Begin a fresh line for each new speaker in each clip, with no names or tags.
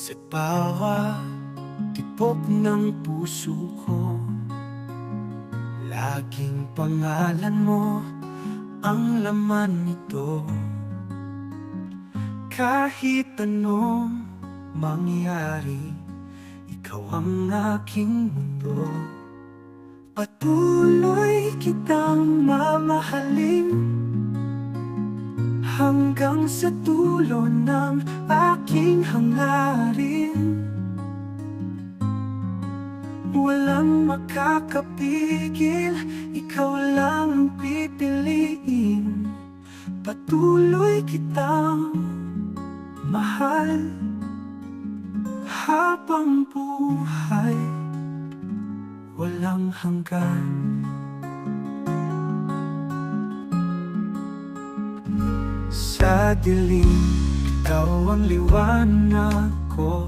Sa bawat tibok ng puso ko, laging pangalan mo ang laman nito. Kahit anong mangyari, ikaw ang aking mundo. Patuloy kitang mamahalin hanggang sa dulo ng aking hangarin. Walang makakapigil, ikaw lang ang pipiliin. Patuloy kitang mahal habang buhay walang hanggan. Sa dilim, ikaw ang liwanag ko.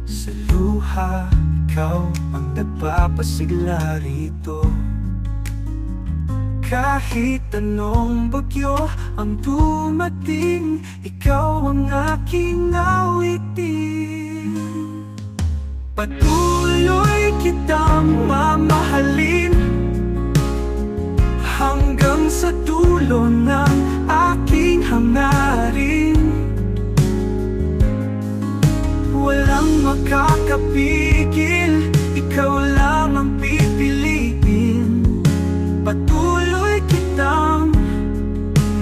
Sa luha, ikaw ang nagpapasigla rito. Kahit anong bagyo ang dumating, ikaw ang aking awitin. Patuloy kitang mamahalin hanggang sa dulo ng aking hangarin. Walang makakapigil, ikaw lang ang pipiliin. Patuloy kitang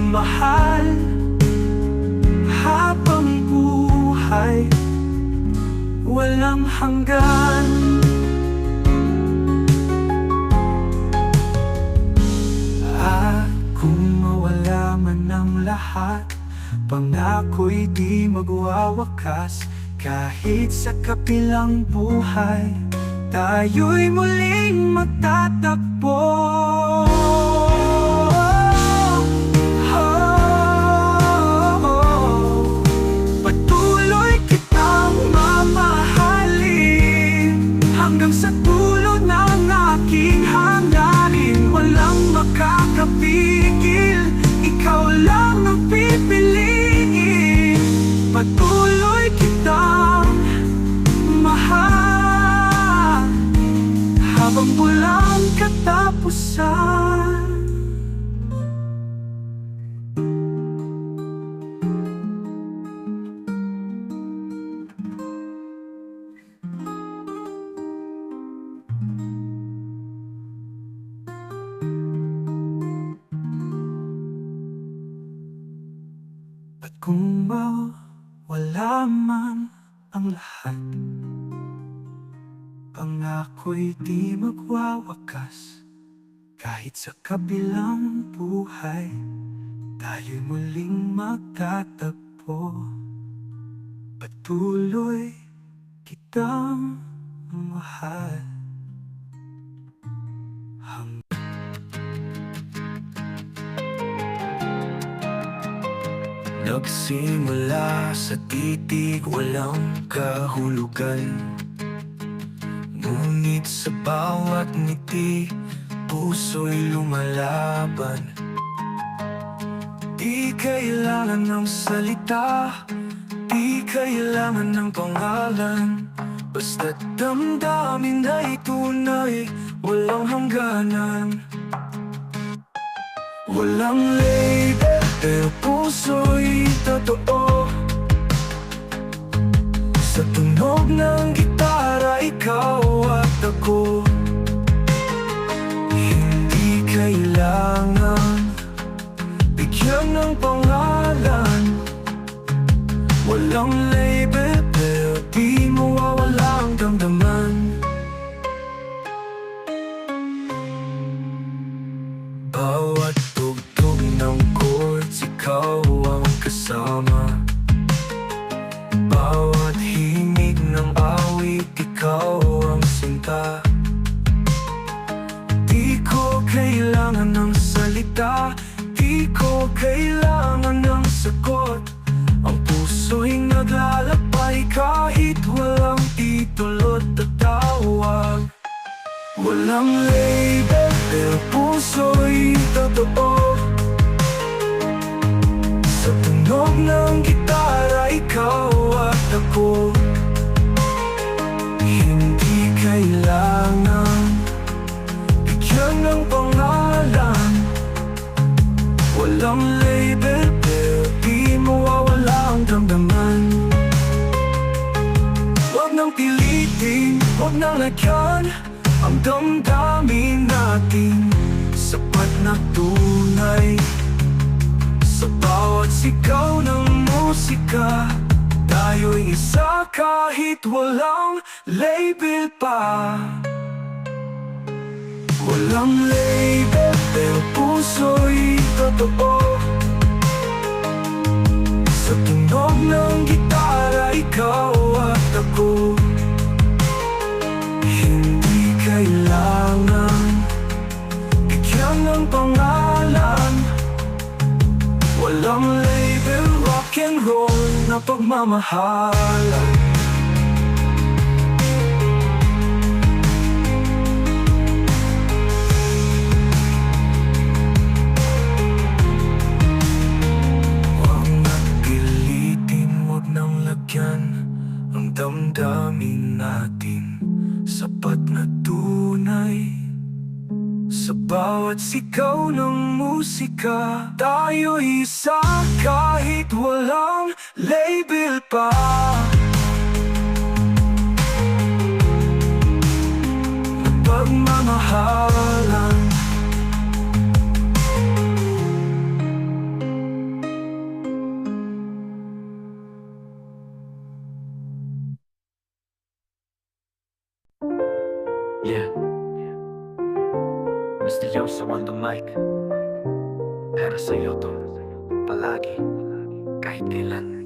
mahal habang buhay walang hanggan. At kung mawala man ang lahat, pangako'y di magwawakas. Kahit sa kabilang buhay, tayo'y muling magtatagpo. Patuloy kitang mamahalin hanggang sa dulo ng aking hangarin. Walang makakapigil, ikaw lang ang pipiliin. Patuloy kitang mahal habang walang katapusan. At kung mawala man ang lahat, pangako'y di magwawakas. Kahit sa kabilang buhay, tayo'y muling magtatagpo. Patuloy kitang mahal. Nagsimula sa titig, walang kahulugan. Ngunit sa bawat ngiti, puso'y lumalaban. Di kailangan ng salita, di kailangan ng pangalan. Basta't damdamin ay tunay, walang hangganan. Walang label, pero puso'y totoo. Sa tunog ng gitara, ikaw at ako. Hindi kailangan bigyan ng pangalan. Walang label, pero di mawawala ang damdaman. Bawat tugtog ng chords, ikaw ang kasama. Bawat himig ng awit, ikaw ang sinta. Di ko kailangan ng salita, di ko kailangan ng sagot. Ang puso'y naglalakbay kahit walang titulo't tatawag. Walang label, pero puso'y totoo. Sa tunog ng gitara, ikaw ng lagyan ang damdamin natin. Sapat na tunay sa bawat sigaw ng musika. Tayo'y isa kahit walang label pa. Walang label pero puso'y totoo. Sa tunog ng gitara, ikaw at ako. Hindi kailangan bigyan ng pangalan. Walang label, rock and roll na pagmamahalan. Huwag napilitin, huwag nang lagyan ang damdamin natin. Sapat na tunay sa bawat sigaw ng musika. Tayo'y isa kahit walang label pa. Pagmamahalan.
Yeah, misteryoso on the mic. Pero sa'yo to, palagi, kahit kailan.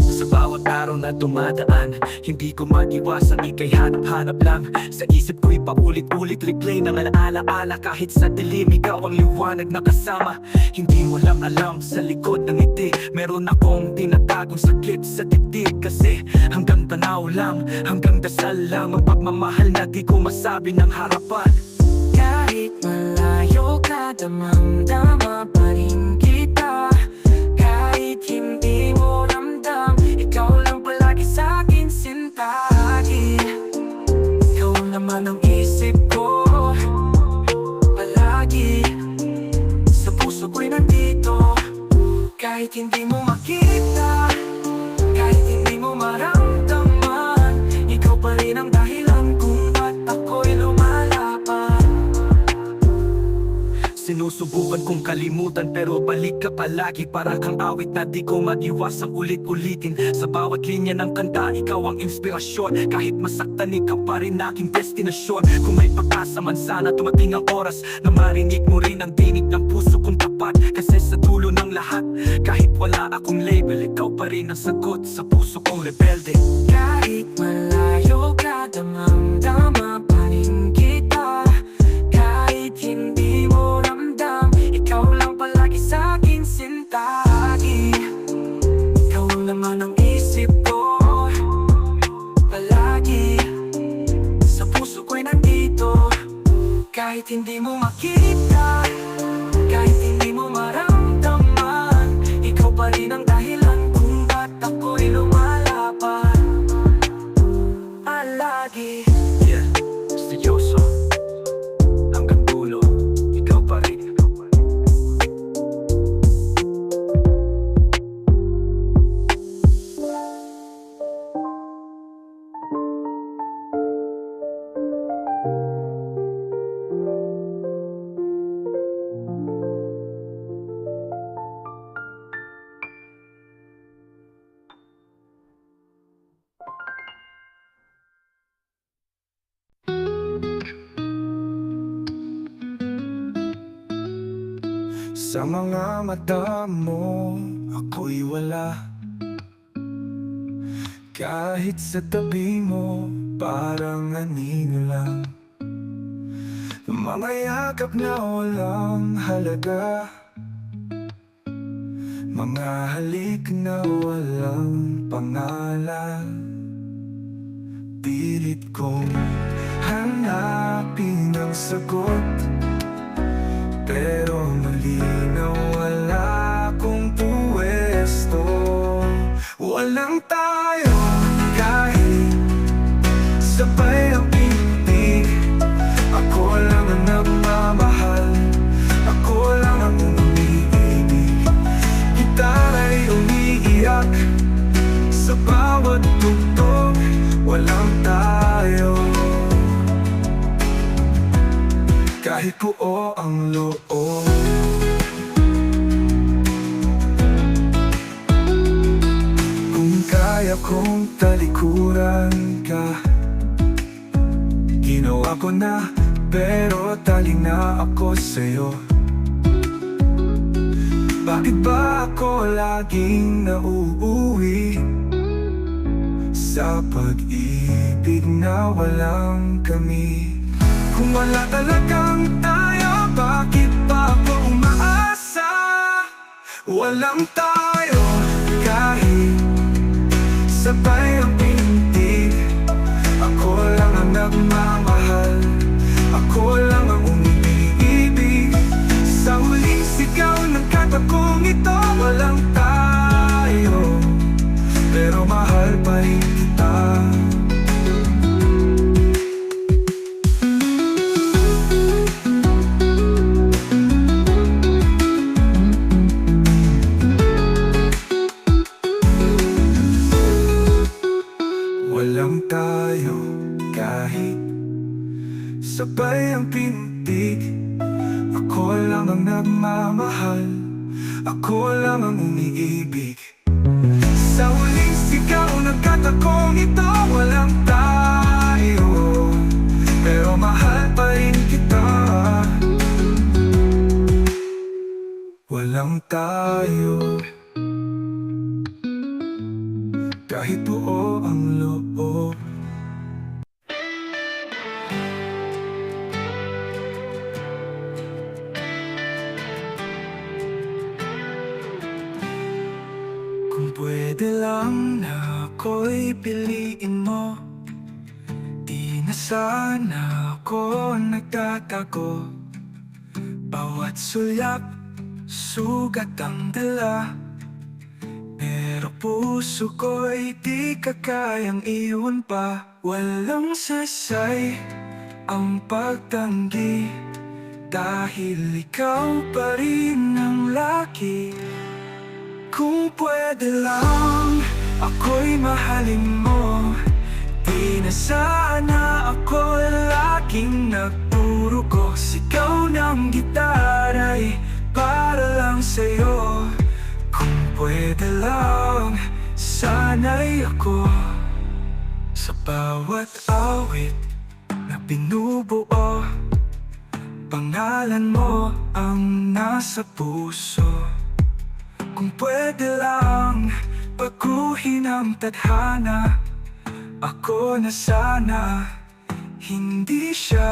Sa bawat araw na dumadaan, hindi ko maiwasang ika'y hanap-hanap lang. Sa isip ko'y paulit-ulit replay ng alaala. Kahit sa dilim, ikaw ang liwanag na kasama. Hindi mo lang alam, sa likod ng ngiti meron akong tinatagong sakit sa dibdib. Kasi hanggang tanaw lang, hanggang dasal lang ang pagmamahal na di ko masabi ng harapan.
Kahit malayo ka, damang-dama pa rin kita. Kahit hindi mo ramdam, ikaw lang palagi sa'kin sintagi. Ikaw naman ang isip ko palagi. Sa puso ko'y nandito. Kahit hindi mo makita, kahit hindi mo maramdaman, ikaw pa rin ang dahilan kung ba't ako'y lumalaban.
Sinusubukan kong kalimutan pero balik ka palagi. Para kang awit na di ko maiwasang ulit-ulitin. Sa bawat linya ng kanta, ikaw ang inspirasyon. Kahit masaktan, ikaw pa rin aking destinasyon. Kung may pag-asa man, sana tumating ang oras na marinig mo rin ang tinig ng puso kong tapat. Kasi sa dulo ng lahat, kahit wala akong label, ikaw pa rin ang sagot sa puso kong rebelde.
Kahit malayo ka, damang-dama pa rin kita. Kahit hindi mo ramdam, ikaw lang palagi sa'kin sintagi. Ikaw naman ang isip ko palagi. Sa puso ko'y nandito. Kahit hindi mo makita, kahit hindi mo maramdaman, ikaw pa rin ang dahilan kung ba't ako'y lumalaban. Palagi.
Yeah, misteryoso hanggang dulo, ikaw pa rin.
Sa mga mata mo, ako'y wala. Kahit sa tabi mo, parang anino lang. Mga yakap na walang halaga, mga halik na walang pangalan. Pilit kong hanapin ang sagot, pero malinaw wala akong puwesto. Walang tayong kahit sabay ang pinig. Ako lang ang nagmamahal, ako lang ang umiibig. Gitara'y umiiyak sa bawat tugtog. Walang tayo loob. Kung kaya kong talikuran ka, ginawa ko na, pero tali na ako sa'yo. Bakit ba ako laging nauuwi sa pag-ibig na walang kami? Kung wala talagang tayo, bakit pa ako umaasa? Walang tayo kahit sabay ang pintig. Ako lang ang nagmamahal, ako lang ang umiibig. Sa huling sigaw ng katakong ito, walang tayo, pero mahal pa rin kita. Walang tayo kahit sabay ang pintig. Ako lang ang nagmamahal, ako lang ang umiibig. Sa huling sigaw ng katakong ito, walang tayo, pero mahal pa rin kita. Walang tayo kahit buo ang loob. Kung pwede lang na ako'y piliin mo, di na sana ako nagtatago. Bawat sulyak, sugat ang dala, pero puso ko'y di ka kayang iwan pa. Walang sasay ang pagtanggi, dahil ikaw pa rin ang laki. Kung pwede lang ako'y mahalin mo, di na sana ako laging nagpuruko. Sigaw ng gitara'y para lang sa'yo. Kung pwede lang, sana'y ako sa bawat awit na binubuo, pangalan mo ang nasa puso. Kung pwede lang, baguhin ang tadhana, ako na sana, hindi siya.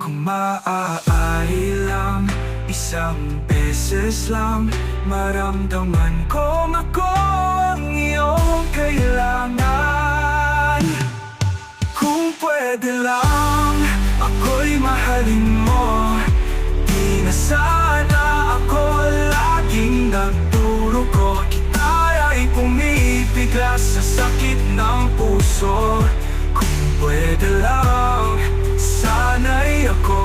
Kung maaari lang, isang beses lang, maramdaman kong ako ang iyong kailangan. Kung pwede lang, ako'y mahalin mo, di na sana ako laging nagdurugo. Kita ay pumipigla sa sakit ng puso. Kung pwede lang, sana'y ako.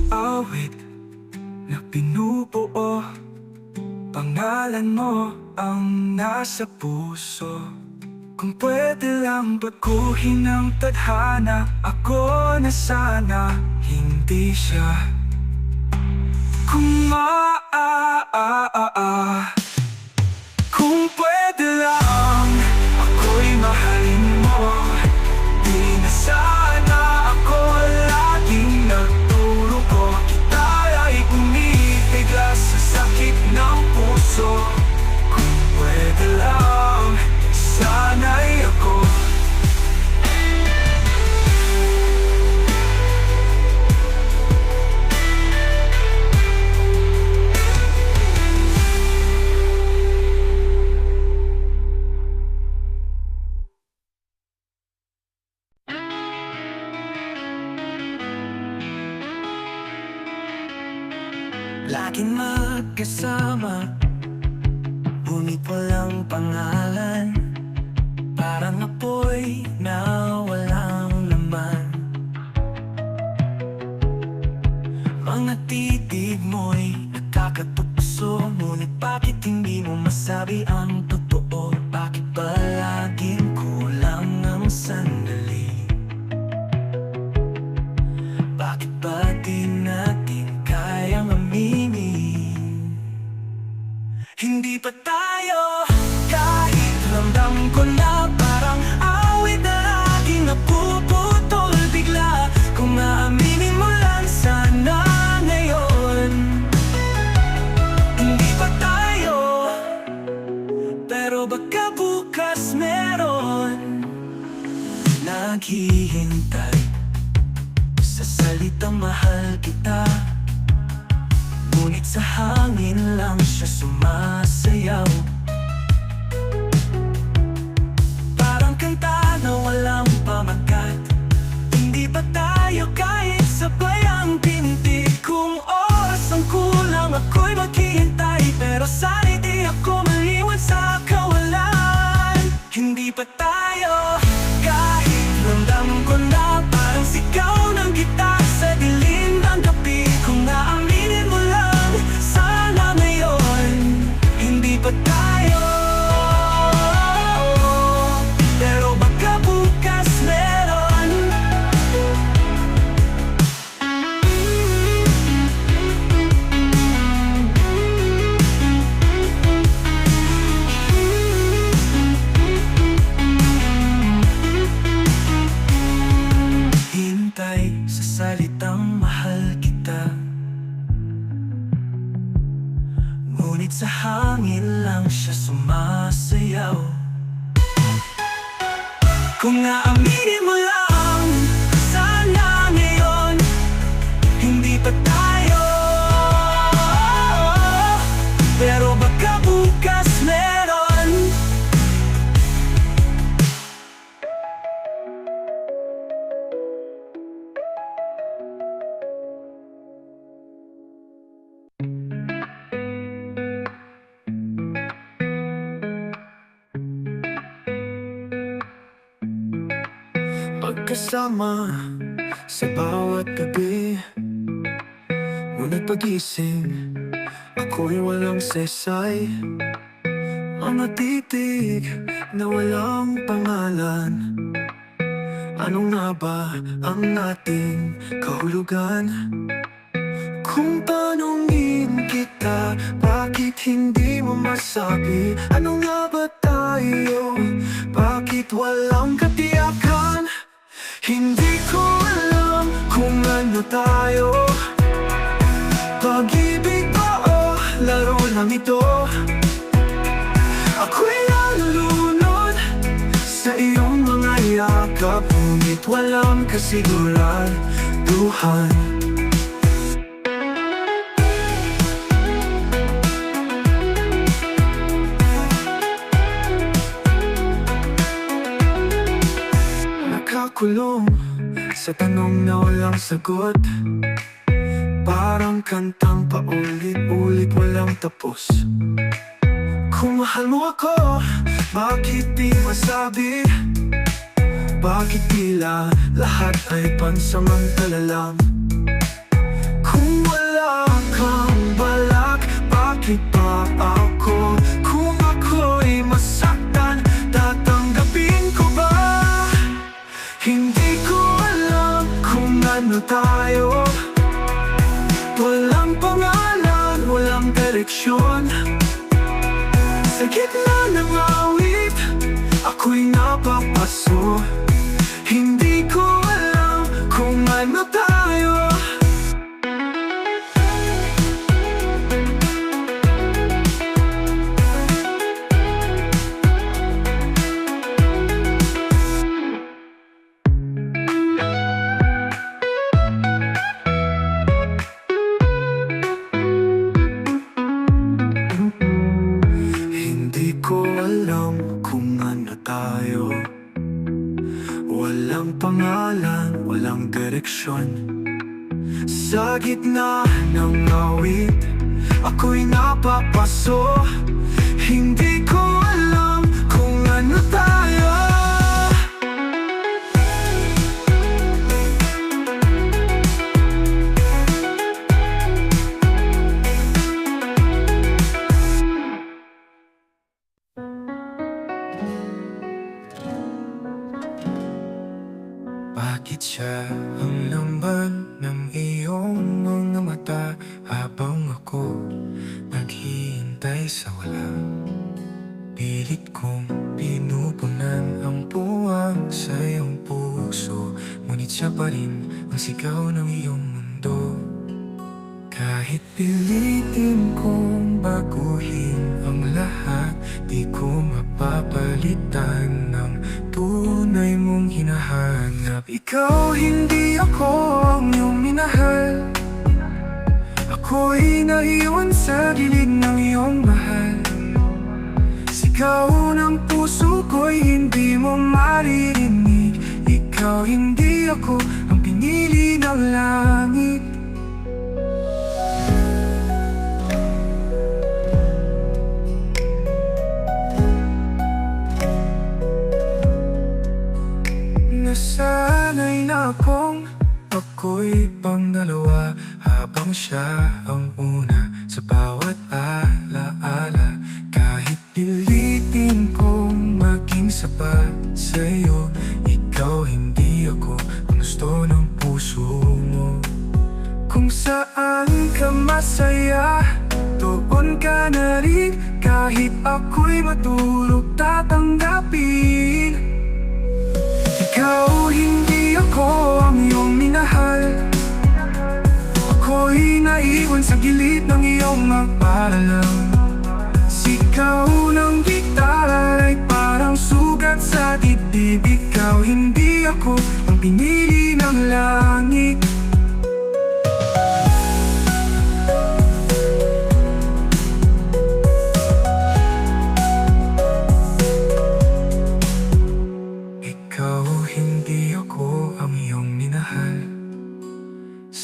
Awit na binubuo, pangalan mo ang nasa puso. Kung pwede lang baguhin ang tadhana, ako na sana, hindi siya. Kung kung pwede lang, ako'y mahalin mo, di na sana ako laging nagdurugo. Kita ay pumipigla sa sakit ng puso. Kung pwede lang, sana'y ako. Laging magkasama, ngunit walang pangalan. Parang apoy
ko'y nawalang laman. Mga titig mo'y nakakatukso, ngunit bakit hindi mo masabi ang totoo? Bakit palaging kulang ang sandali? Bakit ba di natin kayang aminin? Hindi pa tayo, kahit ramdam ko na parang awit na laging napuputol bigla. Kung maaminin mo lang sana ngayon. Hindi pa tayo, pero baka bukas meron. Naghihintay sa salitang mahal kita, ngunit sa hangin lang siya sumasayaw. Parang kanta na walang pamagat. Hindi ba tayo kahit sabay ang pintig? Kung oras ang kulang, ako'y maghihintay, pero sana di ako maliwan sa kawalan. Hindi pa tayo, kahit ramdam ko na parang sigaw ng gitar sa dilim ng gabi. Kung naaminin mo lang sana ngayon. Hindi pa tayo, pero baka bukas meron. Hintay sa salitang mahal kita, ngunit sa hangin lang siya sumasayaw. Kung aaminin mo lang sana ngayon. Hindi pa tayo, pero baka bukas meron. Pagkasama sa bawat gabi, ngunit pagising ako'y walang sesay. Mga titig na walang pangalan, ano nga ba ang ating kahulugan? Kung tanungin kita, bakit hindi mo masabi? Ano nga ba tayo? Bakit walang katiyakan? Hindi ko alam kung ano tayo. Pag-ibig ba o laro lang ito? Ako'y nalulunod sa iyong mga yakap, ngunit walang kasiguraduhan. Nakakulong sa tanong na walang sagot, parang kantang paulit-ulit walang tapos. Kung mahal mo ako, bakit di masabi? Bakit tila lahat ay pansamantala lang? Kung wala kang balak, bakit pa ako? Kung ako'y masaktan, tatanggapin ko ba? Hindi ko alam kung ano tayo. Walang pangalan, walang direksyon. Sa gitna ng awit, ako'y napapaso. Hindi ko alam kung ano tayo. Hindi ko alam kung ano tayo. Walang pangalan, walang direksyon. Sa gitna ng awit, ako'y napapaso. Hindi ko alam kung ano tayo.
Bakit siya ang laman ng iyong mga mata habang ako naghihintay sa wala? Pilit kong pinupunan ang puwang sa iyong puso, ngunit siya pa rin ang sigaw ng iyong mundo. Kahit pilitin kong baguhin ang lahat, di ko mapapalitan ng tunay mong hinahanap. Ikaw, hindi ako ang iyong minahal. Ako'y naiwan sa gilid ng iyong mahal. Sigaw ng puso ko'y hindi mo maririnig. Ikaw, hindi ako ang pinili ng langit. Nasanay na akong ako'y pangalawa, habang siya ang una sa bawat alaala. Kahit pilitin kong maging sapat sa'yo, ikaw, hindi ako ang gusto ng puso mo. Kung saan ka masaya, doon ka na rin. Kahit ako'y matulog, tatanggapin. Ikaw, hindi ako ang iyong minahal. Ako'y naiwan sa gilid ng iyong magpaalam. Sigaw ng gitara ay parang sugat sa dibdib. Ikaw, hindi ako ang pinili ng langit.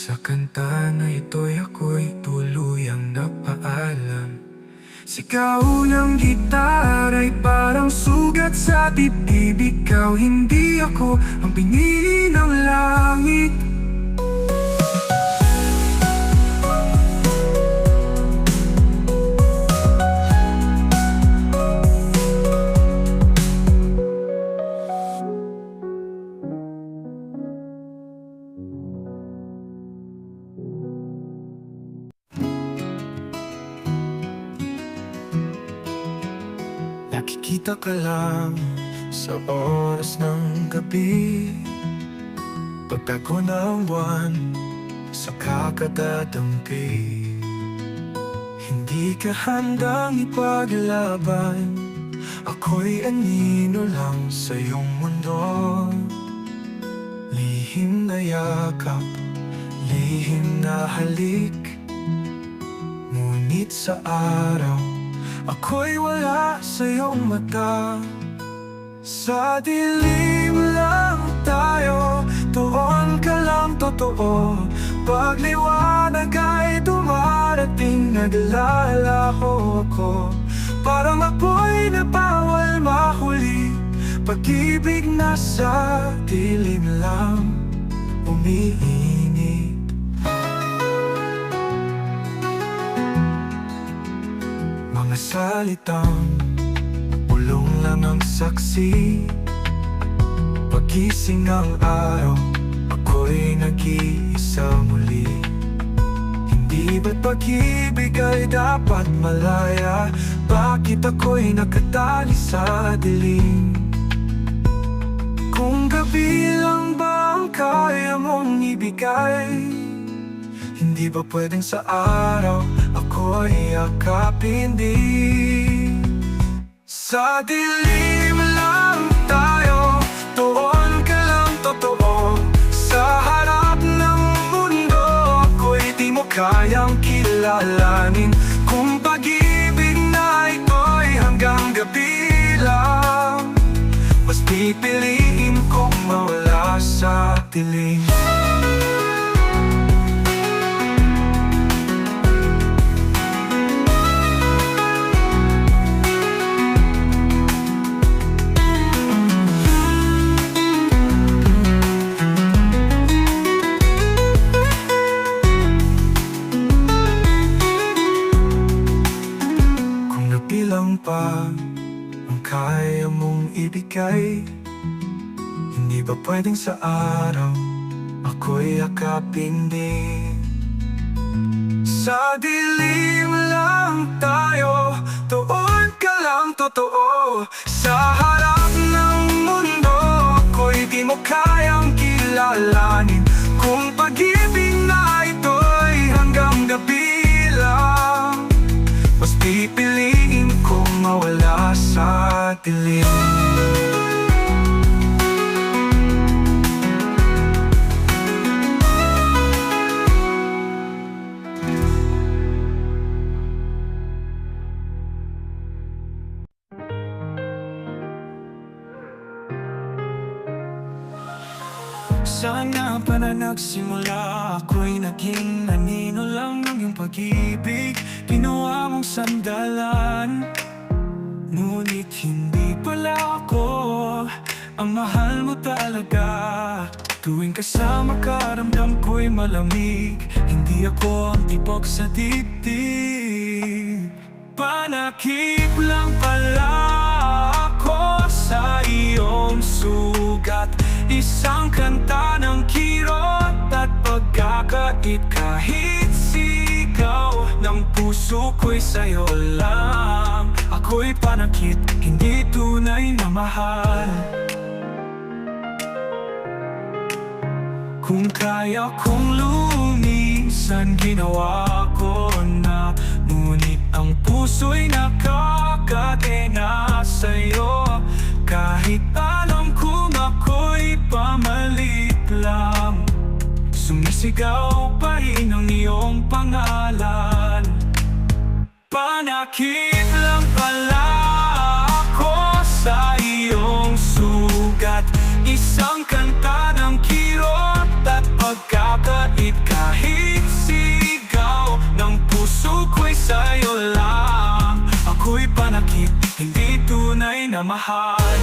Sa kanta na ito'y ako'y tuluyang napaalam. Sigaw ng gitara'y parang sugat sa dibdib. Ikaw, hindi ako ang pinili ng langit. Nakikita ka lang sa oras ng gabi, pagtago ng buwan sa kakadadampi. Hindi ka handang ipaglaban, ako'y anino lang sa iyong mundo. Lihim na yakap, lihim na halik, ngunit sa araw ako'y wala sa iyong mata. Sa dilim lang tayo, doon ka lang totoo. Pagliwanag ay dumarating, naglalaho ako. Parang apo'y na bawal mahuli, pag-ibig na sa dilim lang umiinit. Mga salitang bulong lang ang saksi. Pagising ng araw, ako'y nag-iisa muli. Hindi ba't pag-ibig ay dapat malaya? Bakit ako'y nakatali sa dilim? Kung gabi lang ba ang kaya mong ibigay, hindi ba pwedeng sa araw ako'y yakapin din? Sa dilim lang tayo, doon ka lang totoo. Sa harap ng mundo, ako'y di mo kayang kilalanin. Kung pag-ibig na ito'y hanggang gabi lang, mas pipiliin kong mawala sa dilim. Bilang pa ang kaya mong ibigay, hindi ba pwedeng sa araw ako'y yakapin din? Sa dilim lang tayo, tuon ka lang totoo. Sa harap ng mundo ako'y di mo kayang kilalanin. Kung pag-ibig na ito'y hanggang gabi lang, mas pipiliin kong mawala sa dilim. Sana pa na nagsimula ako'y naging anino lang ng iyong pag-ibig. Ginawa mong sandalan, ngunit hindi pala ako ang mahal mo talaga. Tuwing kasama ka, ramdam ko'y malamig. Hindi ako ang tipok sa dibdib. Panakip lang pala ako sa iyong sugat. Isang kanta ng kirot at pagkakait. Kahit sigaw ng puso ko'y sa'yo lang. Ako'y panakit, hindi tunay na mahal. Kung kaya kong lumisan, ginawa ko na. Ngunit ang puso'y nakakadena sa'yo. Kahit alam kong ako'y pamalit lang, sumisigaw pa rin ang iyong pangalan. Panakit lang pala ako sa iyong sugat. Isang kanta ng kirot at pagkakait. Kahit sigaw ng puso ko'y sa'yo lang. Ako'y panakit, hindi tunay na mahal.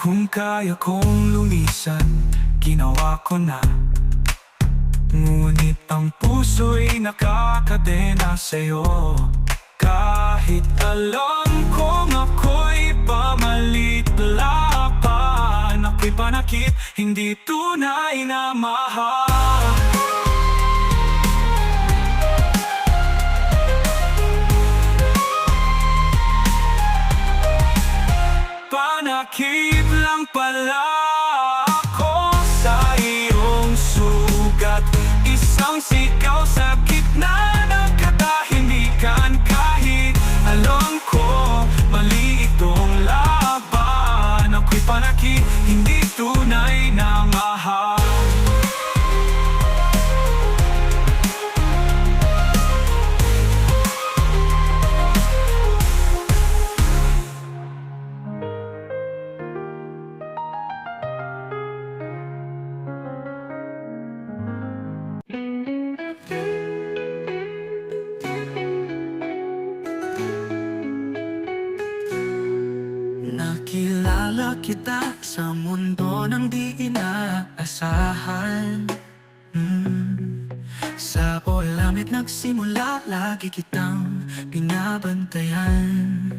Kung kaya kong lumisan, ginawa ko na. Ngunit ang puso'y nakakadena sa'yo. Kahit alam kong ako'y pamalit lapan, ako'y panakit, hindi tunay na mahal. Panakit lang pala ako sa iyong sugat. Isang sigaw sa gitna ng katahimikan. Kahit alam ko mali itong laban, ako'y panakit, hindi tunay na mahal. Nakilala kita sa mundo ng di inaasahan. Sa ulamit nagsimula, lagi kitang binabantayan.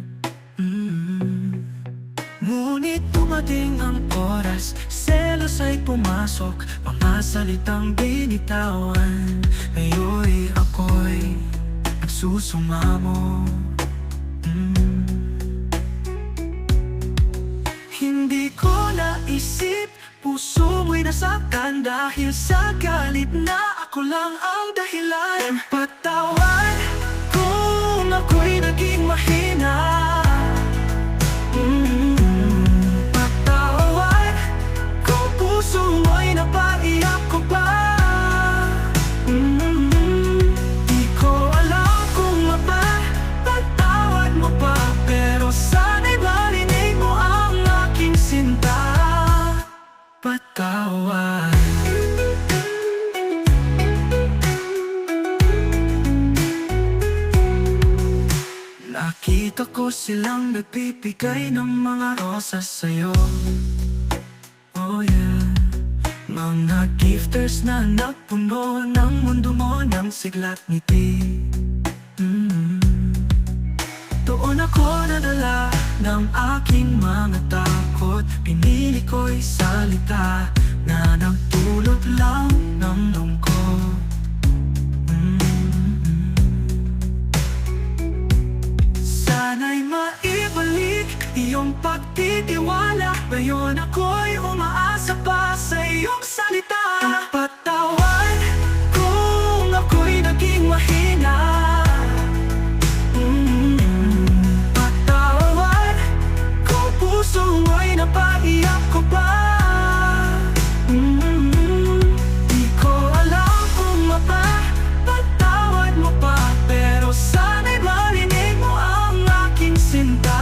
Ngunit dumating ang oras, selos ay pumasok, mga salitang binitawan. Ngayon ako'y nagsusumamo. Hindi ko naisip, puso mo'y nasaktan dahil sa galit na ako lang ang dahilan. Patawad kung ako'y naging mahina. Patawad kung puso mo'y napaiyak ko pa. Di ko alam kung mapapatawad mo pa, pero sana'y marinig mo ang aking sinta. Patawad. Nakita ko silang nagbibigay ng mga rosas sa'yo. Oh yeah. Mga gifters na nagpuno ng mundo mo ng sigla't ngiti.
dinadala ng aking mga takot. Pinili ko'y salita na nagdulot lang ng lungkot. Sana'y maibalik iyong pagtitiwala. Ngayon ako'y umaasa pa sa iyong salita. Patawad kung ako'y naging mahina. Patawad kung puso mo'y napaiyak ko pa. Di ko alam kung mapapatawad mo pa, pero sana'y marinig mo ang aking sinta.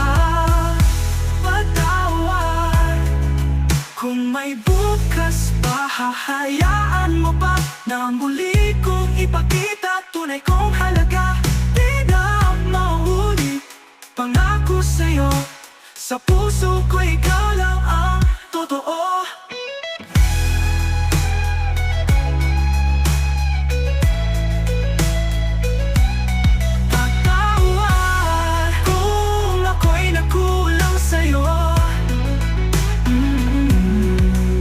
Patawad kung may bukas pa, hahayaan mo pa na muli kong ipakita tunay kong halaga. Di na mahuli, pangako sa'yo, sa puso ko ikaw lang ang totoo. Patawad kung ako'y nagkulang sa'yo.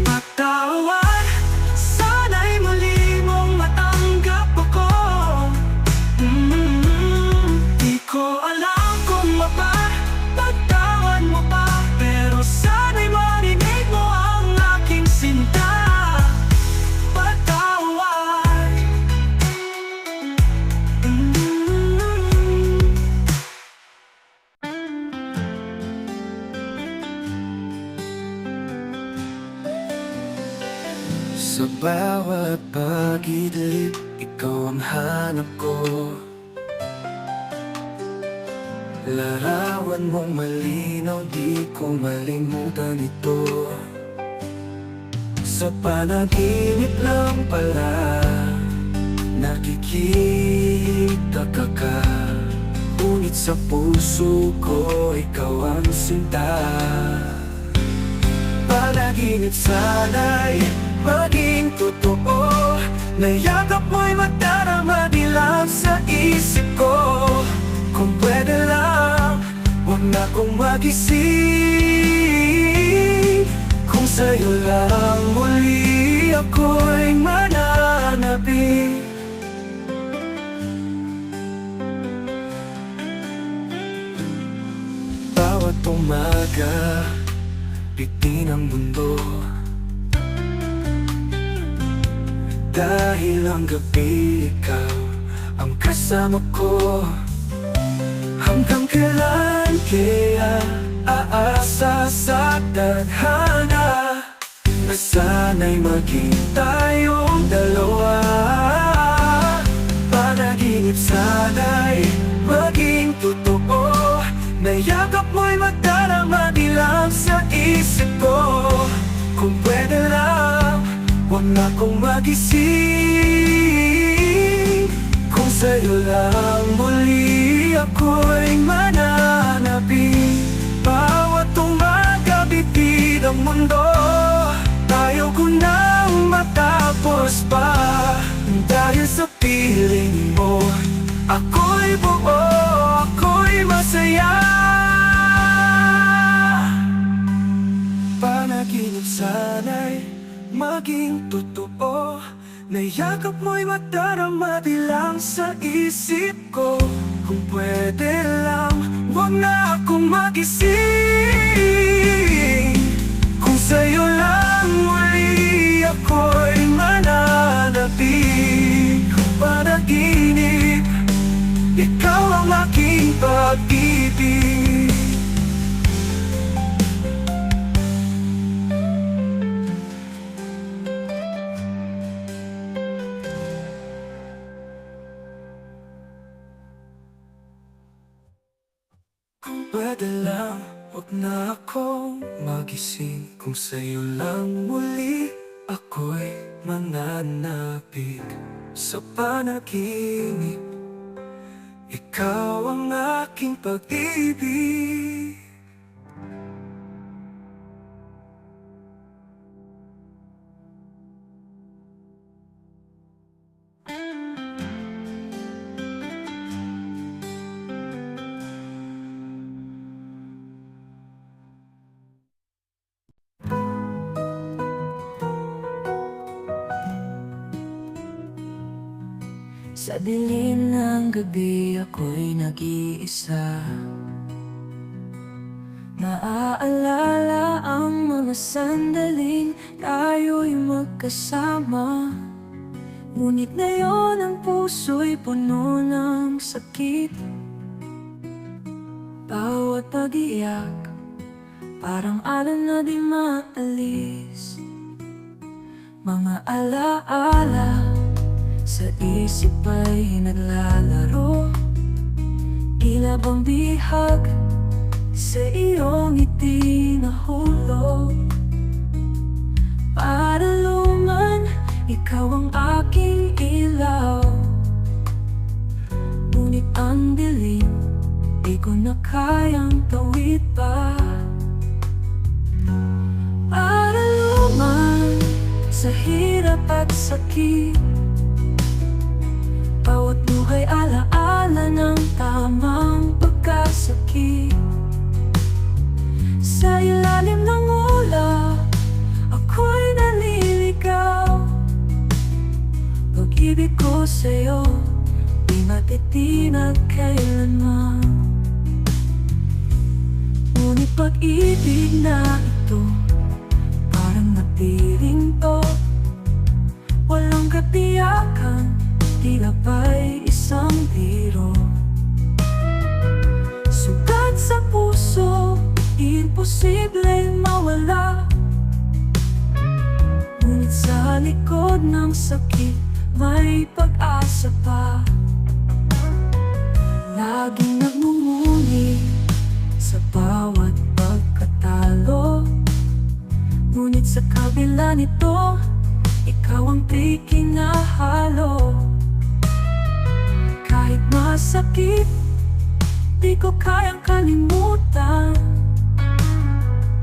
Patawad, sana'y muli mong matanggap ako. Di ko alam kung mapapatawad mo pa, pero sana'y marinig mo ang aking sinta. Patawad.
Sa bawat pag-ibig, ikaw ang hanap ko. Larawan mong malinaw, di ko malimutan ito. Sa panaginip lang pala nakikita ka. Ngunit sa puso ko, ikaw ang sinta. Panaginip sana'y maging totoo. Nayakap mo'y magdarama di lang sa isip ko. Kung pwede lang, huwag na kong magising. Kung sa'yo lang muli ako'y mananabik. Bawat umaga, bitin ang mundo. Dahil ang gabi ikaw ang kasama ko. Hanggang kailan kaya aasa sa tadhana na sana'y maging tayong dalawa. Panaginip sana'y maging totoo. Nayakap mo'y magdarama di lang sa isip ko. Kung pwede lang, huwag na kong magising. Kung sa'yo lang muli ako'y mananabik. Bawat umaga bitid ang mundo. Ayaw ko nang matapos pa. Dahil sa piling mo, ako'y buo, ako'y masaya. Panaginip sana'y maging totoo. Nayakap mo'y magdarama di lang sa isip ko. Kung pwede lang, huwag na akong magising. Kung sa'yo lang muli ako'y mananabik. Panaginip, ikaw ang aking pag-ibig. Pwede lang, huwag na akong magising. Kung sa'yo lang muli ako'y mananabik. Sa panaginip, ikaw ang aking pag-ibig.
Sa dilim ng gabi ako'y nag-iisa. Naaalala ang mga sandaling tayo'y magkasama. Ngunit ngayon ang puso'y puno ng sakit. Bawat pag-iyak parang alon na di maalis. Mga alaala sa isip ay naglalaro. Tila bang bihag sa iyong ngiti na hulog. Para luman, ikaw ang aking ilaw. Ngunit ang dilim, di ko na kayang tawid pa. Para luman sa hirap at sakit, bawat buhay alaala ng tamang pagkasakit. Sa ilalim ng ula, ako'y naliligaw. Pag-ibig ko sa'yo, di matitinag kailanman. Ngunit pag-ibig na ito, parang napiling to. Walang katiyakan, tila ba'y isang biro. Sugat sa puso, imposibleng mawala. Ngunit sa likod ng sakit, may pag-asa pa. Laging nagmumuni sa bawat pagkatalo. Ngunit sa kabila nito, ikaw ang di kinahalo. Kahit masakit, di ko kayang kalimutan.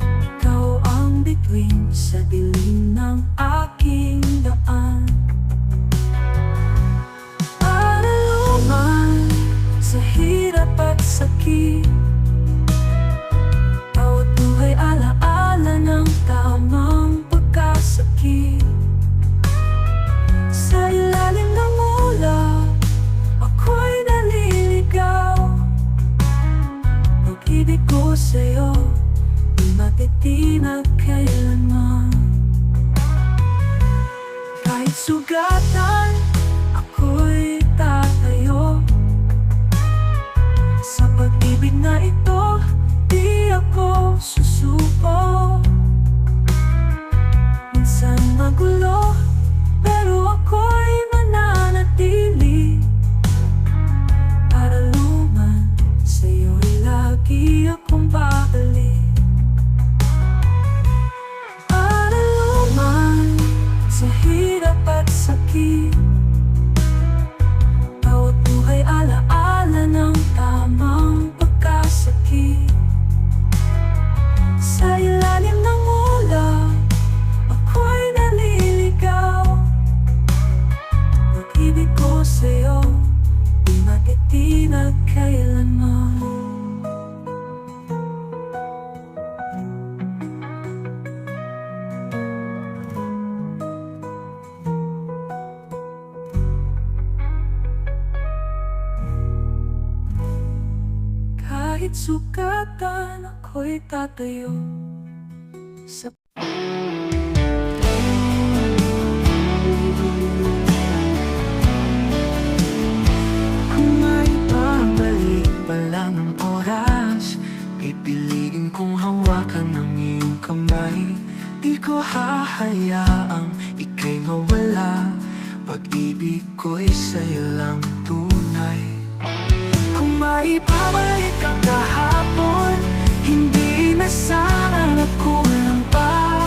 Ikaw ang bituin sa dilim ng aking daan. Para luman sa hirap at sakit, bawat buhay alaala ng tamang pagkasakit. Sa ilalim ng ula, ako'y naliligaw. Pag-ibig ko sa'yo, di matitinag kailanman. Kahit sugatan, ako'y tatayo. Sa pag-ibig na ito, di ako susuko. Minsan magulo, pero ako'y mananatili. Para luman sa'yo'y lagi akong babalik. Para luman sa hirap at sakit, bawat buhay alaala ng tamang pagkasakit. Sa ilalim ng ula, ako'y naliligaw. Pag-ibig ko sa'yo, di matitinag kailanman. Kahit sugatan, ako'y tatayo. Sa kung may pabalik pa lang ang oras, pipiliin kong hawakan ang iyong kamay. Di ko hahayaang ika'y mawala. Pag-ibig ko'y sa'yo lang tunay. Kung maipabalik ang kahapon, hindi na sana nagkulang pa.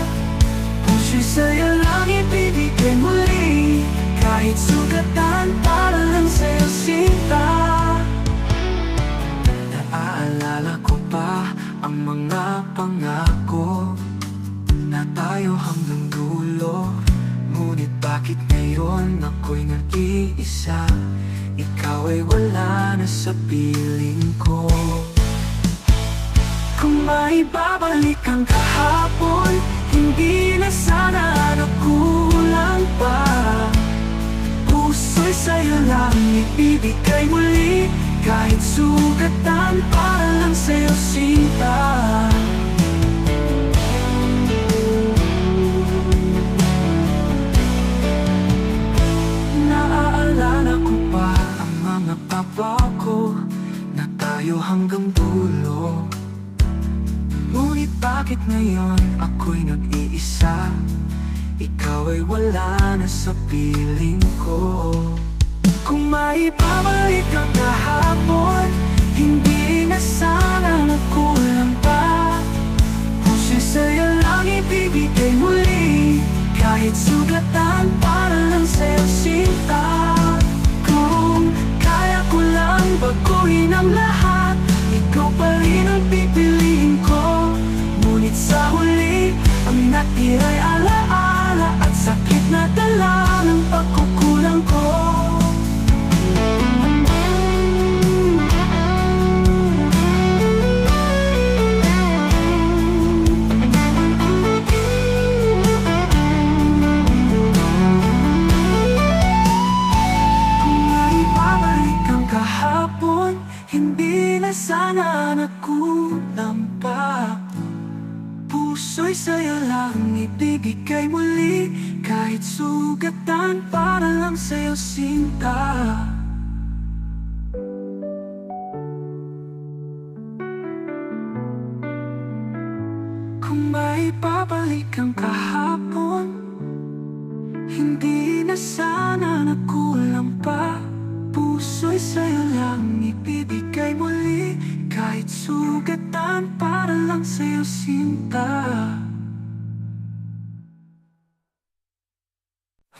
Puso'y sa'yo lang ibibigay muli. Kahit sugatan, para lang sa'yo sinta. Naaalala ko pa ang mga pangako na tayo hanggang dulo. Ngunit bakit ngayon ako'y nag-iisa? Ikaw ay wala na sa piling ko. Kung maibabalik ang kahapon, hindi na sana nagkulang pa. Puso puso'y sa'yo lang ibibigay muli. Kahit sugatan, para lang sa'yo sinta. Naaalala ko pa ang mga pangako na tayo hanggang dulo. Ngunit bakit ngayon ako'y nag-iisa? Ikaw ay wala na sa piling ko. Kung maibabalik ang kahapon, hindi na sana nagkulang pa. Puso'y sa'yo lang ibibigay muli. Kahit sugatan, para lang sa'yo sinta. Kung kaya ko lang baguhin ang lahat, ikaw pa rin ang pipiliin ko. Ngunit sa huli, ang natira'y alaala at sakit na dala ng pagkukulang ko. Hindi na sana nagkulang pa. Puso'y sa'yo lang ibibigay muli. Kahit sugatan, para lang sa'yo sinta. Kung maibabalik ang kahapon, hindi na sana nagkulang pa. Puso'y sa'yo lang ibibigay muli. Kahit sugatan, para lang sa'yo sinta.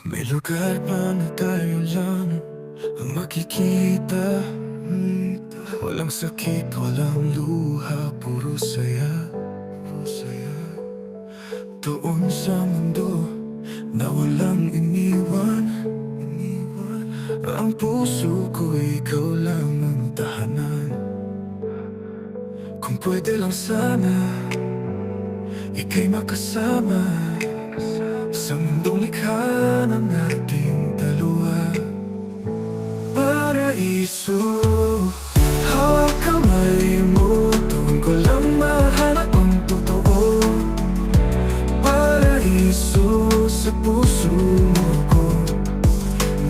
May lugar pa na tayo lang ang makikita. Walang sakit, walang luha, puro saya. Doon sa mundo na walang iniwan. Ang puso ko, ikaw lang ang tahanan. Kung pwede lang sana, ika'y makasama sa mundong likha ng ating dalawa. Paraiso, hawak kamay mo, doon ko lang mahanap ang totoo. Paraiso sa puso mo ko,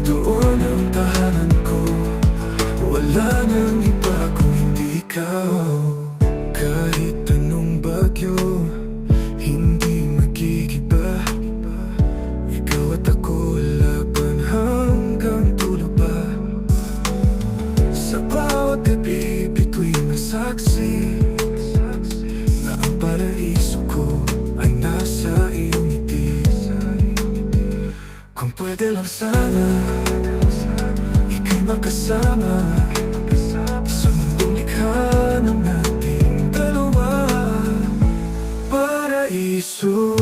doon ang tahanan ko. Wala nang iba kung hindi ikaw. Kahit anong bagyo, hindi magigiba. Ikaw at ako laban hanggang dulo pa. Sa bawat gabi, bituin na saksi na ang paraiso ko ay nasa iyong ngiti. Kung pwede lang sana, ika'y makasama sa mundong likha ng ating dalawa. Paraiso,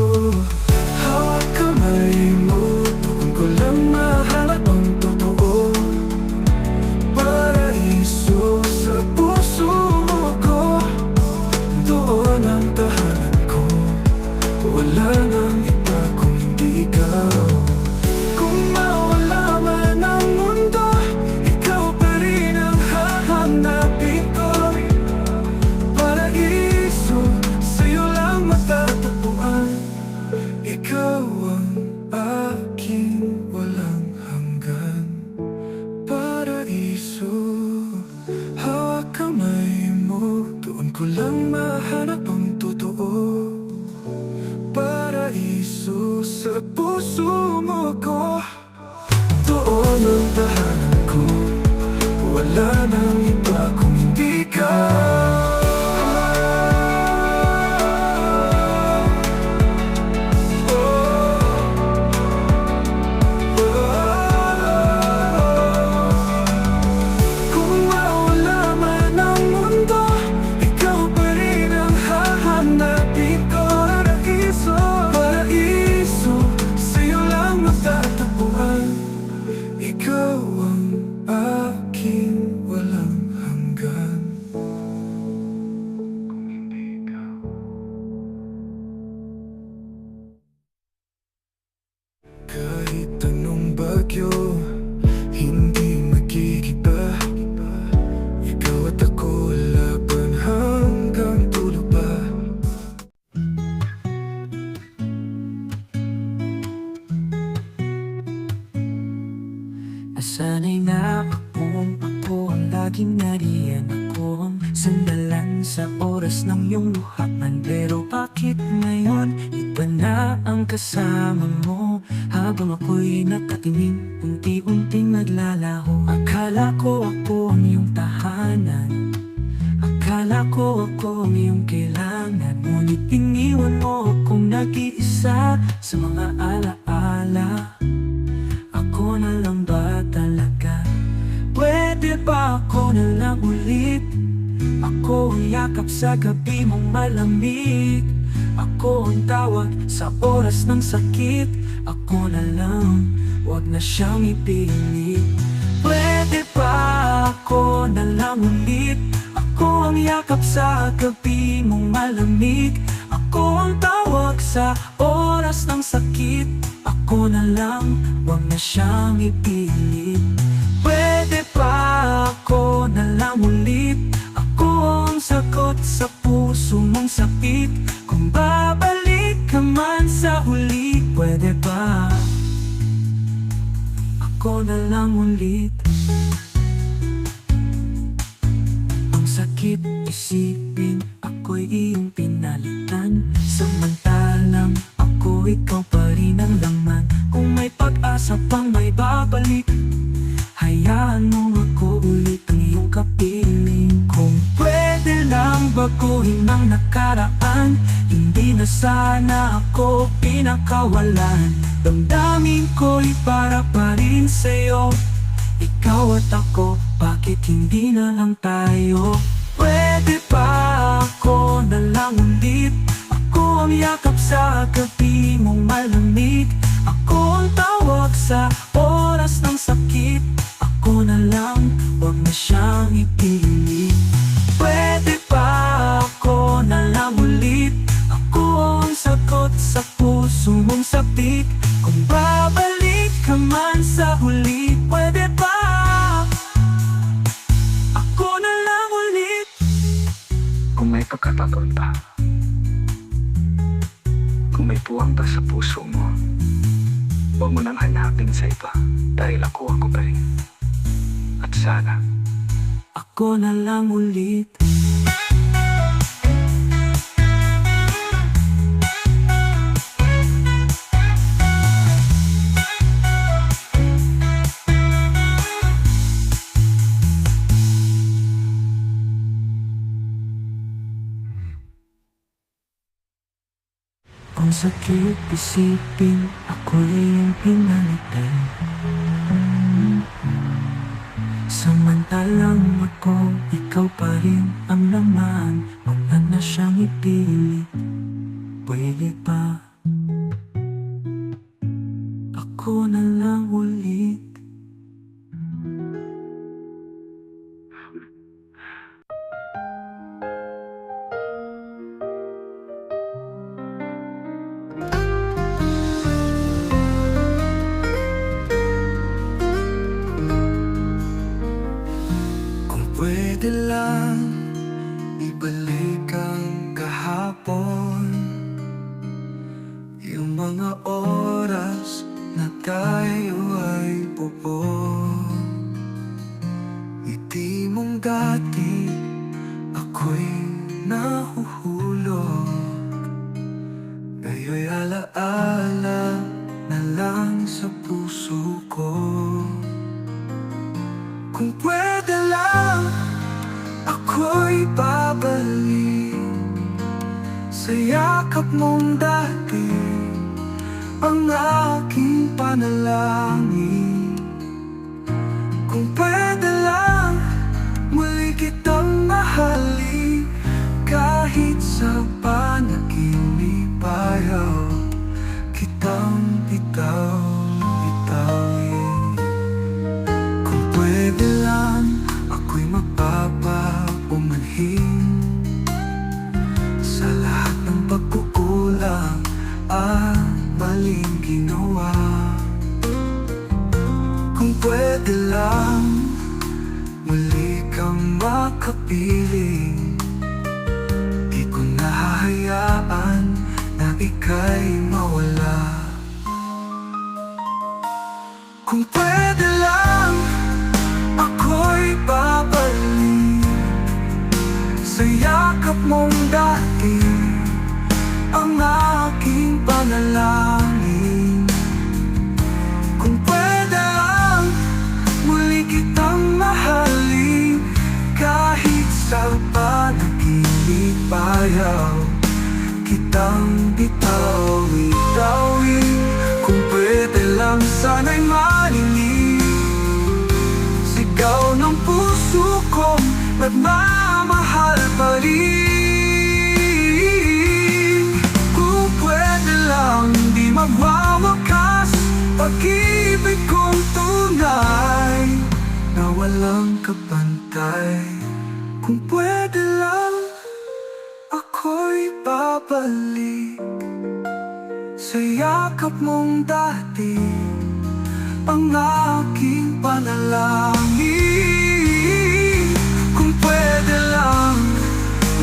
hawak kamay mo, doon ko lang mahanap ang totoo. Paraiso sa puso ko, doon ang tahanan ko. Wala nang iba kung hindi ikaw. Kung mawala man ang mundo, ikaw pa rin ang hahanapin ko. Paraiso, sa'yo lang matatagpuan. Ikaw ang aking walang hanggan. Paraiso, hawak kamay mo, doon ko lang mahanap ang totoo. Paraiso sa puso mo ko, doon ang tahanan ko. Wala nang iba kung di ka. Kung mawala man ang mundo, ikaw pa rin ang
ko ang sandalan sa oras ng iyong luhakan. Pero bakit ngayon iba na ang kasama mo? Habang ako'y nakatingin, unti-unting naglalaho. Akala ko ako ang iyong tahanan, akala ko ako ang iyong kailangan. Ngunit iniwan mo akong nag-iisa sa mga alaala. Ako na lang ba talaga? Pwede ba ako na lang ulit? Ako ang yakap sa gabi mong malamig. Ako ang tawag sa oras ng sakit. Ako na lang, wag na siyang ipilit. Pwede ba ako na lang ulit? Ako ang yakap sa gabi mong malamig. Ako ang tawag sa oras ng sakit. Ako na lang, wag na siyang ipilit. Pwede ba ako na lang ulit? Ako ang sagot sa puso mong sakit. Kung babalik ka man sa huli, pwede ba ako na lang ulit? Ang sakit isipin, ako'y iyong pinalitan. Samantalang ako, ikaw pa rin ang laman. Kung may pag-asa pang may babalik, hayaan mo ako ulit ang iyong kapiling. Kung pwede lang baguhin ang nakaraan, hindi na sana ako pinakawalan. Damdamin ko'y para pa rin sa'yo. Ikaw at ako, bakit hindi na lang tayo? Pwede ba ako na lang ulit? Ako ang yakap sa gabi mong malamig. Ako ang tawag sa oras ng sakit. Ako na lang, wag na siyang ipilit. Pwede ba ako na lang ulit? Ako ang sagot sa puso mong sabik. Kung babalik ka man sa huli, pwede ba ako na lang ulit?
Kung may pagkataon pa, kung may puwang pa sa puso mo, huwag mo nang hanapin sa iba. Dahil ako pa rin. At sana
Ako na lang ulit. Ang sakit isipin, ako'y iyong pinalitan. Samantalang ako, ikaw pa rin ang laman. Wag na siyang ipilit. Pwede ba ako na lang ulit? Kung pwede lang ibalik ang kahapon, yung mga oras na tayo ay buo. Ngiti mong dati, ako'y nahuhulog. Ngayon'y alaala na lang sa puso ko. Kung pwede lang, ako'y babalik sa yakap mong dati. Ang aking panalangin, kung pwede lang, muli kitang mahalin. Kahit sa panaginip ayaw kitang bitaw-bitawin. Kung pwede lang, ako'y magpapapumanhin sa lahat ng pagkukulang at maling ginawa. Kung pwede lang, muli kang makapiling. Di ko nahahayaan na ika'y mawala. Kung pwede lang, ako'y babalik mong dati ang aking panalangin. Kung pwede lang, muli kitang mahalin. Kahit sa panaginip ayaw kitang bitaw-bitawin. Kung pwede lang, sana'y marinig sigaw ng puso kong nagmamahal pa rin. Kung pwede lang, di magwawakas pag-ibig kong tunay na walang kapantay. Kung pwede lang, ako'y babalik sa yakap mong dati, ang aking panalangin. Kung pwede lang,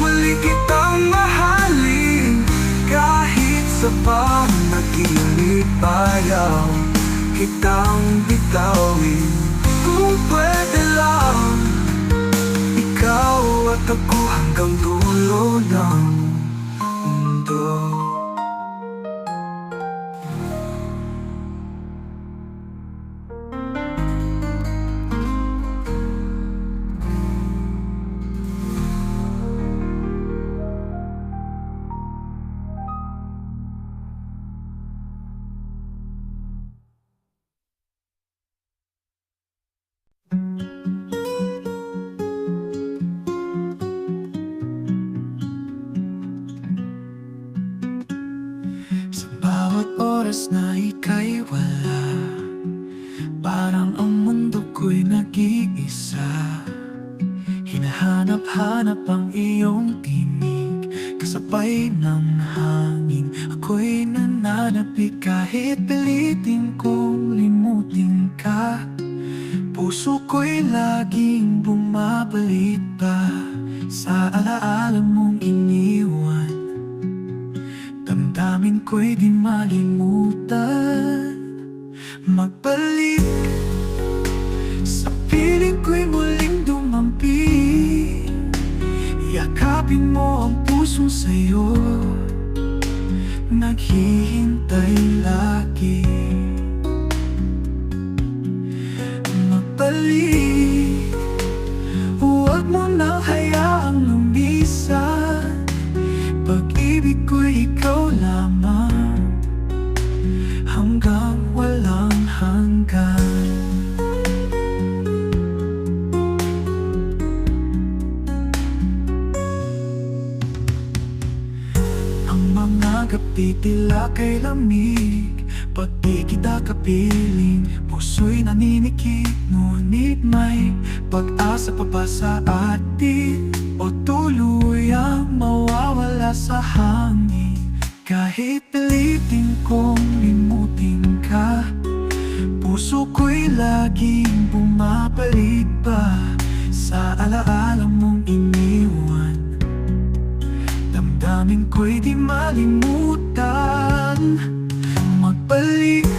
muli kitang mahalin. Kahit sa panaginip ayaw kitang bitawin. Kung pwede lang, ikaw at ako hanggang dulo ng mundo.
Sa bawat oras na ika'y wala, parang ang mundo ko'y nag-iisa. Hinahanap-hanap ang iyong tinig, kasabay ng hangin. Ako'y nananapik kahit pilitin kong limutin ka. Puso ko'y laging bumabalik pa sa alaala mong iniwan. Damdamin ko'y di malimutan. Magbalik sa piling ko'y muling dumampi. Yakapin mo ang pusong sa'yo, naghihintay lagi. Magbalik, huwag mo nang hayaang lumisan. Pag-ibig ko'y ikaw lamang, hanggang walang hanggan. Ang mga gabi tila kay lamig, pag di kita kapiling, puso'y naninikip. Ngunit may pag-asa pa ba sa atin, o tuluyang mawawala sa hangin? Kahit pilitin kong limutin ka, puso ko'y laging bumabalik pa sa alaala mong iniwan. Damdamin ko'y di malimutan. Magbalik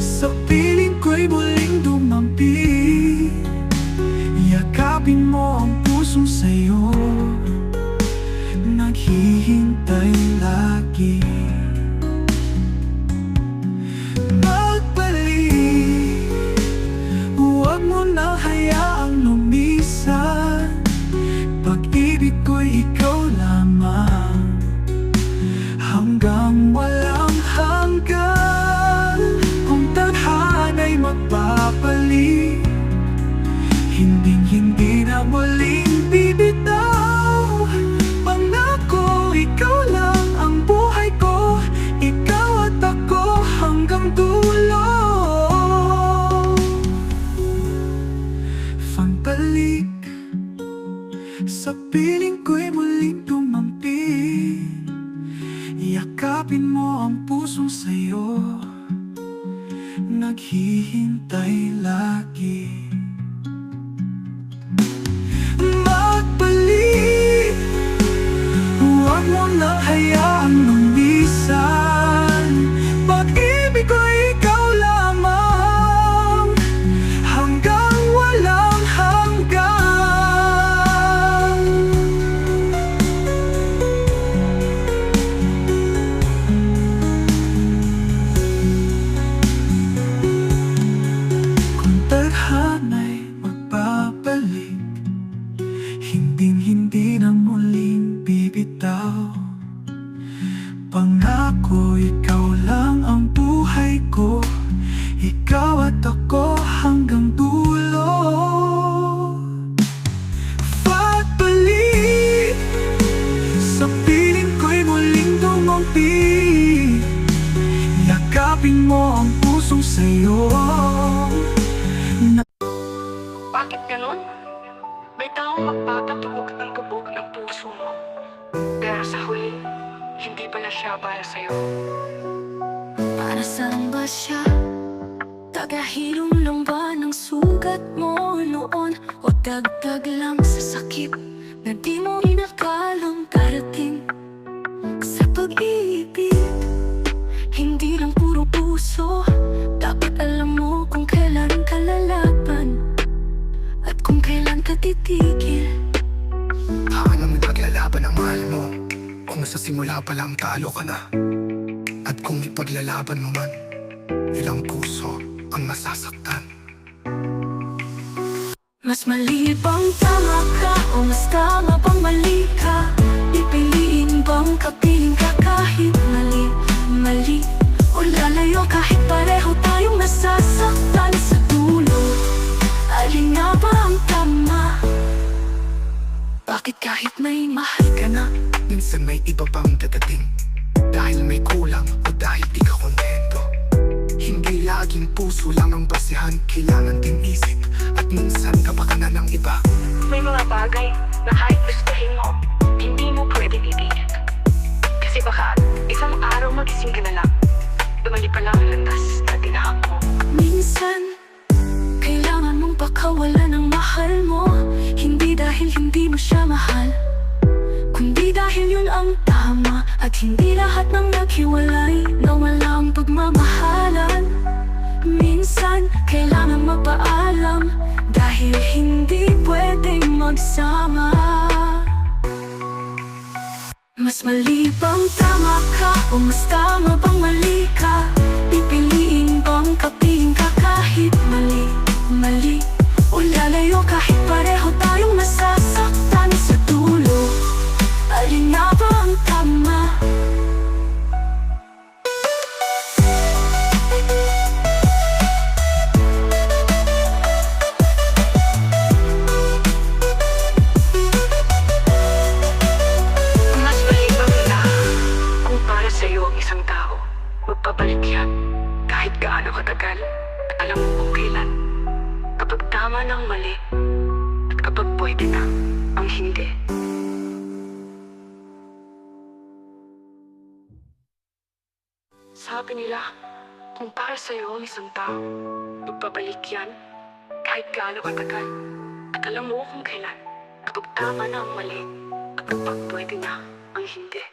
sa piling ko'y muling dumampi. Yakapin mo ang pusong sa'yo, naghihintay lagi. Magbalik, huwag mo nang hayaang lumisan. Pag-ibig ko'y ikaw lamang, hanggang walang hanggan. Kung tadhana'y magbabalik, hinding-hindi na muling bibitaw. Pangako, ikaw lang ang buhay ko, ikaw at ako hanggang dulo. Pagbalik sa piling ko'y muling dumampi. Yakapin mo ang pusong sa'yo, naghihintay lagi. Magbalik, huwag mo nang hayaang lumisan. Pag-ibig ko'y ikaw lamang, hanggang walang hanggan. Hinding-hindi na muling bibitaw. Pangako, ikaw lang ang buhay ko, ikaw at ako hanggang dulo. Pagbalik sa piling ko'y muling dumampi, yakapin mo ang pusong sa'yo.
Bakit ganon? May taong magpapatulog ng gabog ng puso mo. Pero sa huli, hindi pala siya para sa'yo.
Para saan ba siya? Tagahilom lang ba ng sugat mo noon? O dagdag lang sa sakit na di mo inakalang darating? Sa pag-ibig, hindi lang puro puso. Dapat alam mo kung kailan ka lalaban at kung kailan ka titigil.
Paano mo paglalaban ang mahal mo kung sa simula pa lang talo ka na? At kung ipaglalaban mo man, ilang puso ang masasaktan.
Mas mali bang tama ka o mas tama bang mali ka? Pipiliin bang kapiling ka kahit mali, mali? O lalayo kahit pareho tayong nasasaktan sa dulo? Alin nga ba ang tama? Bakit kahit may mahal ka na,
Minsan may iba pang dadating, dahil may kulang o dahil di ka kontento. Hindi laging puso lang ang basihan, kailangan din isip. At minsan kapakanan ng iba.
May mga bagay na kahit gustuhin mo, hindi mo pwedeng ibigin. Kasi baka isang araw magising ka na lang, bumalik pa lang ang landas na tinahak mo.
minsan kailangan mong pakawalan ang mahal mo. Hindi dahil hindi mo siya mahal, kundi dahil yun ang tama. At hindi lahat ng naghiwalay na walang pagmamahalan. Minsan kailangan magpaalam dahil hindi pwedeng magsama. Mas mali bang tama ka o mas tama bang mali ka? Pipiliin bang kapiling ka kahit mali, mali? O lalayo kahit pareho tayong nasasaktan sa dulo? Alin nga ba ang tama?
Mas malibang na kung para sa'yo ang isang tao, magpabalik yan kahit gaano katagal. At alam mo kung kailan, kapag tama ng mali at kapag pwede na ang hindi. Sabi nila, kung para sa'yo ang isang tao, magpabalik yan kahit gaano katagal. At alam mo kung kailan, kapag tama na ang mali at kapag pwede na ang hindi.